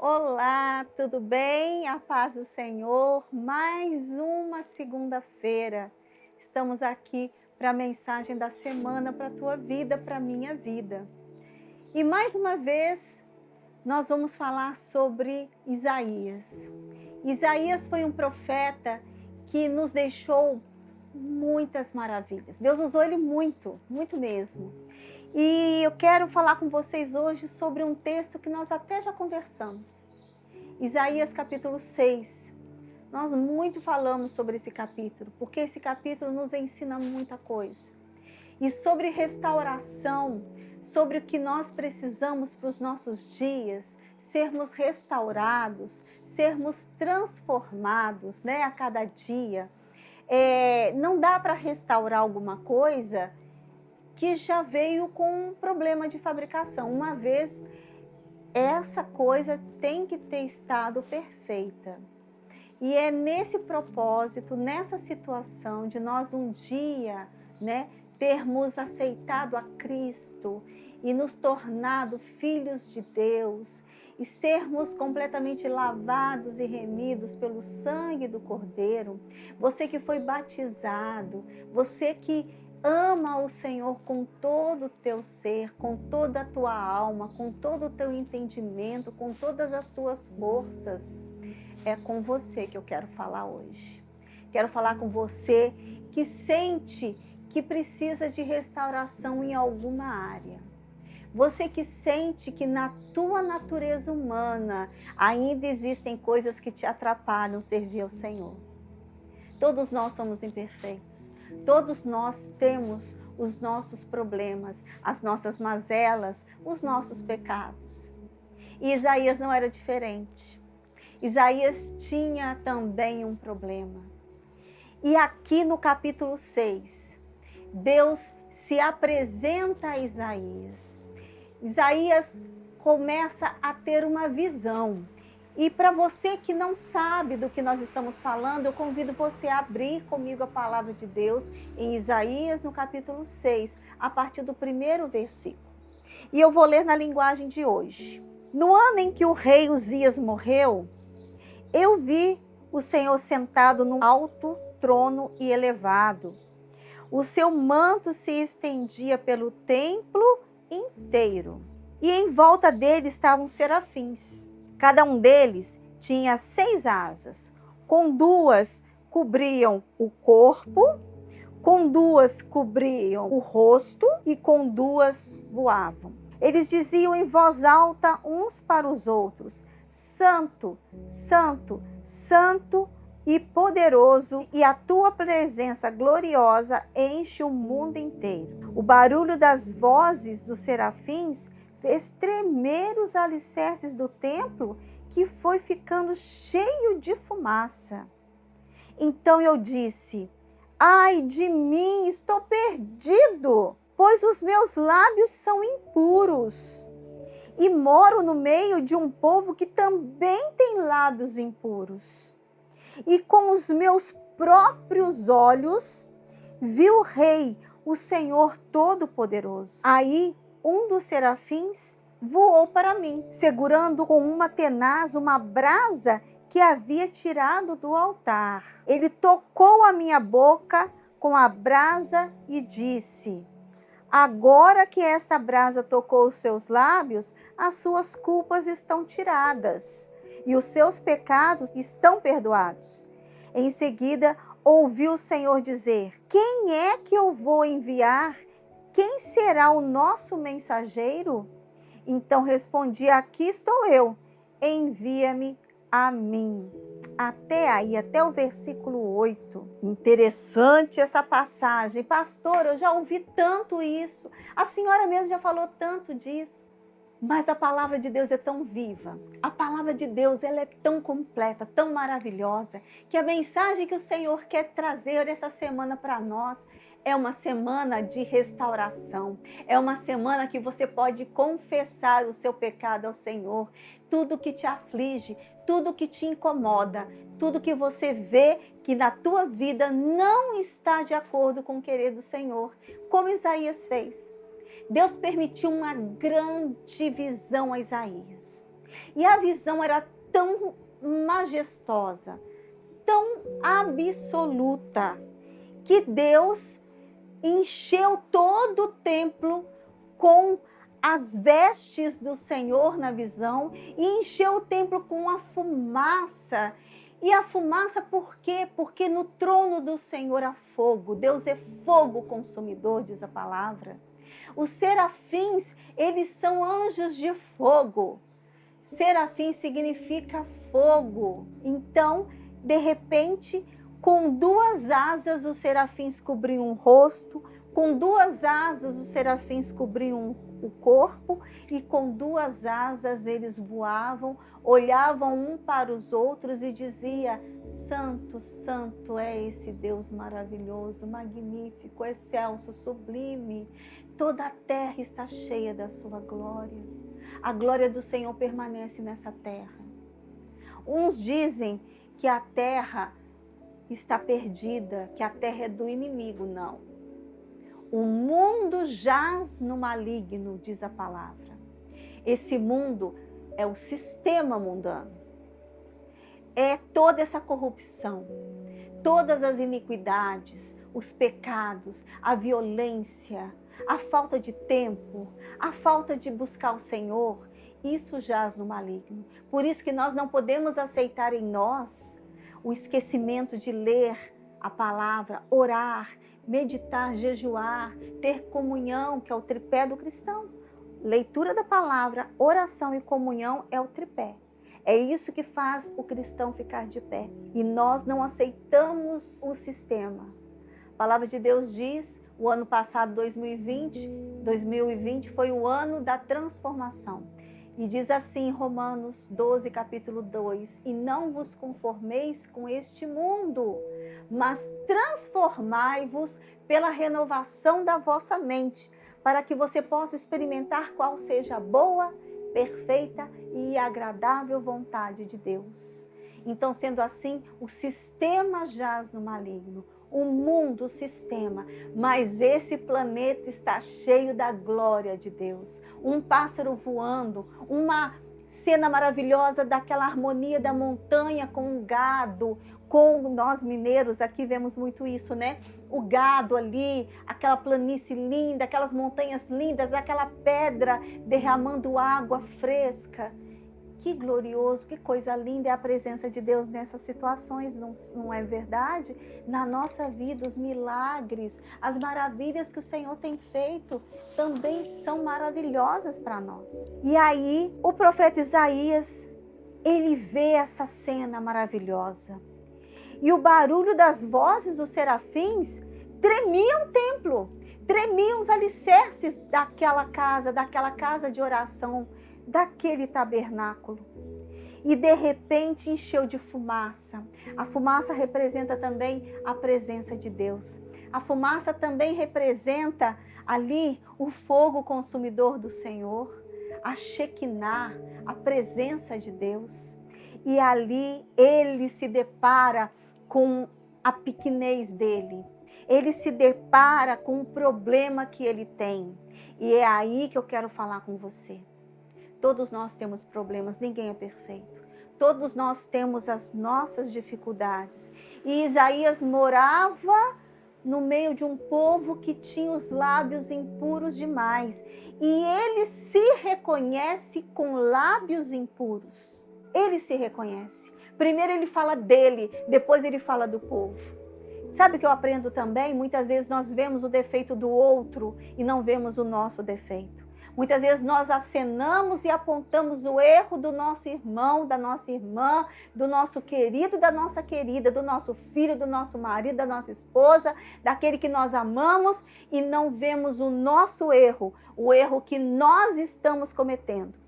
Olá, tudo bem? A paz do Senhor. Mais uma segunda-feira. Estamos aqui para a mensagem da semana para a tua vida, para a minha vida. E mais uma vez, nós vamos falar sobre Isaías. Isaías foi um profeta que nos deixou muitas maravilhas. Deus usou ele muito, muito mesmo. E eu quero falar com vocês hoje sobre um texto que nós até já conversamos. Isaías capítulo 6. Nós muito falamos sobre esse capítulo, porque esse capítulo nos ensina muita coisa. E sobre restauração, sobre o que nós precisamos para os nossos dias, sermos restaurados, sermos transformados, a cada dia. Não dá para restaurar alguma coisa que já veio com um problema de fabricação. Uma vez, essa coisa tem que ter estado perfeita. E é nesse propósito, nessa situação de nós um dia, termos aceitado a Cristo e nos tornado filhos de Deus e sermos completamente lavados e remidos pelo sangue do Cordeiro. Você que foi batizado, você que ama o Senhor com todo o teu ser, com toda a tua alma, com todo o teu entendimento, com todas as tuas forças. É com você que eu quero falar hoje. Quero falar com você que sente que precisa de restauração em alguma área. Você que sente que na tua natureza humana ainda existem coisas que te atrapalham servir ao Senhor. Todos nós somos imperfeitos. Todos nós temos os nossos problemas, as nossas mazelas, os nossos pecados. E Isaías não era diferente. Isaías tinha também um problema. E aqui no capítulo 6, Deus se apresenta a Isaías. Isaías começa a ter uma visão. E para você que não sabe do que nós estamos falando, eu convido você a abrir comigo a palavra de Deus em Isaías, no capítulo 6, a partir do primeiro versículo. E eu vou ler na linguagem de hoje. No ano em que o rei Uzias morreu, eu vi o Senhor sentado num alto trono e elevado. O seu manto se estendia pelo templo inteiro. E em volta dele estavam serafins. Cada um deles tinha 6 asas. Com 2 cobriam o corpo, com 2 cobriam o rosto e com 2 voavam. Eles diziam em voz alta uns para os outros: Santo, Santo, Santo e poderoso, e a tua presença gloriosa enche o mundo inteiro. O barulho das vozes dos serafins fez tremer os alicerces do templo, que foi ficando cheio de fumaça. Então eu disse: ai de mim, estou perdido, pois os meus lábios são impuros. E moro no meio de um povo que também tem lábios impuros. E com os meus próprios olhos vi o Rei, o Senhor Todo-Poderoso. Aí um dos serafins voou para mim, segurando com uma tenaz uma brasa que havia tirado do altar. Ele tocou a minha boca com a brasa e disse: agora que esta brasa tocou os seus lábios, as suas culpas estão tiradas e os seus pecados estão perdoados. Em seguida, ouvi o Senhor dizer: quem é que eu vou enviar? Quem será o nosso mensageiro? Então respondi: aqui estou eu, envia-me a mim. Até aí, até o versículo 8. Interessante essa passagem. Pastor, eu já ouvi tanto isso. A senhora mesmo já falou tanto disso. Mas a palavra de Deus é tão viva. A palavra de Deus, ela é tão completa, tão maravilhosa, que a mensagem que o Senhor quer trazer essa semana para nós é uma semana de restauração. É uma semana que você pode confessar o seu pecado ao Senhor. Tudo que te aflige, tudo que te incomoda, tudo que você vê que na tua vida não está de acordo com o querer do Senhor, como Isaías fez. Deus permitiu uma grande visão a Isaías. E a visão era tão majestosa, tão absoluta, que Deus encheu todo o templo com as vestes do Senhor na visão e encheu o templo com a fumaça. E a fumaça por quê? Porque no trono do Senhor há fogo. Deus é fogo consumidor, diz a palavra. Os serafins, eles são anjos de fogo. Serafim significa fogo. Então, de repente, com duas asas os serafins cobriam o rosto, com duas asas os serafins cobriam o corpo e com duas asas eles voavam, olhavam um para os outros e dizia: Santo, Santo é esse Deus maravilhoso, magnífico, excelso, sublime. Toda a terra está cheia da sua glória. A glória do Senhor permanece nessa terra. Uns dizem que a terra está perdida, que a terra é do inimigo. Não. O mundo jaz no maligno, diz a palavra. Esse mundo é o sistema mundano. É toda essa corrupção, todas as iniquidades, os pecados, a violência, a falta de tempo, a falta de buscar o Senhor. Isso jaz no maligno. Por isso que nós não podemos aceitar em nós o esquecimento de ler a palavra, orar, meditar, jejuar, ter comunhão, que é o tripé do cristão. Leitura da palavra, oração e comunhão é o tripé. É isso que faz o cristão ficar de pé. E nós não aceitamos o sistema. A palavra de Deus diz, o ano passado, 2020 foi o ano da transformação. E diz assim, Romanos 12, capítulo 2, e não vos conformeis com este mundo, mas transformai-vos pela renovação da vossa mente, para que você possa experimentar qual seja a boa, perfeita e agradável vontade de Deus. Então, sendo assim, o sistema jaz no maligno, o mundo, o sistema, mas esse planeta está cheio da glória de Deus. Um pássaro voando, uma cena maravilhosa daquela harmonia da montanha com o gado, com nós mineiros, aqui vemos muito isso, né? O gado ali, aquela planície linda, aquelas montanhas lindas, aquela pedra derramando água fresca. Que glorioso, que coisa linda é a presença de Deus nessas situações, não é verdade? Na nossa vida, os milagres, as maravilhas que o Senhor tem feito também são maravilhosas para nós. E aí, o profeta Isaías, ele vê essa cena maravilhosa. E o barulho das vozes dos serafins tremia o templo, tremiam os alicerces daquela casa de oração, daquele tabernáculo. E de repente encheu de fumaça. A fumaça representa também a presença de Deus. A fumaça também representa ali o fogo consumidor do Senhor, a Shekinah, a presença de Deus. E ali ele se depara com a pequenez dele. Ele se depara com o problema que ele tem. E é aí que eu quero falar com você. Todos nós temos problemas, ninguém é perfeito. Todos nós temos as nossas dificuldades. E Isaías morava no meio de um povo que tinha os lábios impuros demais. E ele se reconhece com lábios impuros. Ele se reconhece. Primeiro ele fala dele, depois ele fala do povo. Sabe o que eu aprendo também? Muitas vezes nós vemos o defeito do outro e não vemos o nosso defeito. Muitas vezes nós acenamos e apontamos o erro do nosso irmão, da nossa irmã, do nosso querido, da nossa querida, do nosso filho, do nosso marido, da nossa esposa, daquele que nós amamos e não vemos o nosso erro, o erro que nós estamos cometendo.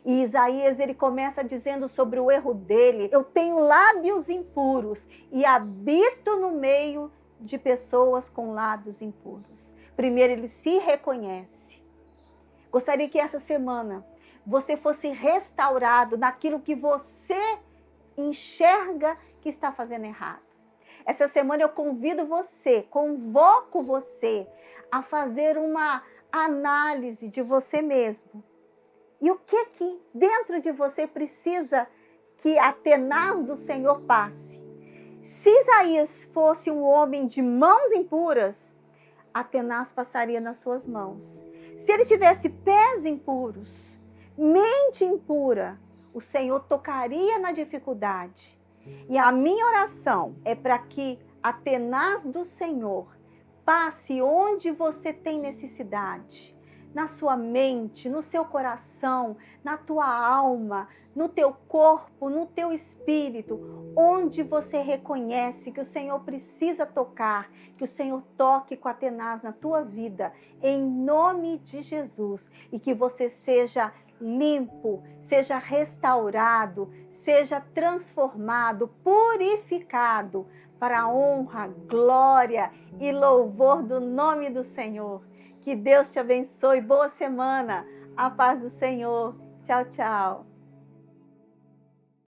E Isaías, ele começa dizendo sobre o erro dele: eu tenho lábios impuros e habito no meio de pessoas com lábios impuros. Primeiro ele se reconhece. Gostaria que essa semana você fosse restaurado naquilo que você enxerga que está fazendo errado. Essa semana eu convoco você a fazer uma análise de você mesmo E o que dentro de você precisa que a tenaz do Senhor passe? Se Isaías fosse um homem de mãos impuras, a tenaz passaria nas suas mãos. Se ele tivesse pés impuros, mente impura, o Senhor tocaria na dificuldade. E a minha oração é para que a tenaz do Senhor passe onde você tem necessidade. Na sua mente, no seu coração, na tua alma, no teu corpo, no teu espírito, onde você reconhece que o Senhor precisa tocar, que o Senhor toque com a tenaz na tua vida, em nome de Jesus, e que você seja limpo, seja restaurado, seja transformado, purificado, para a honra, glória e louvor do nome do Senhor. Que Deus te abençoe. Boa semana. A paz do Senhor. Tchau, tchau.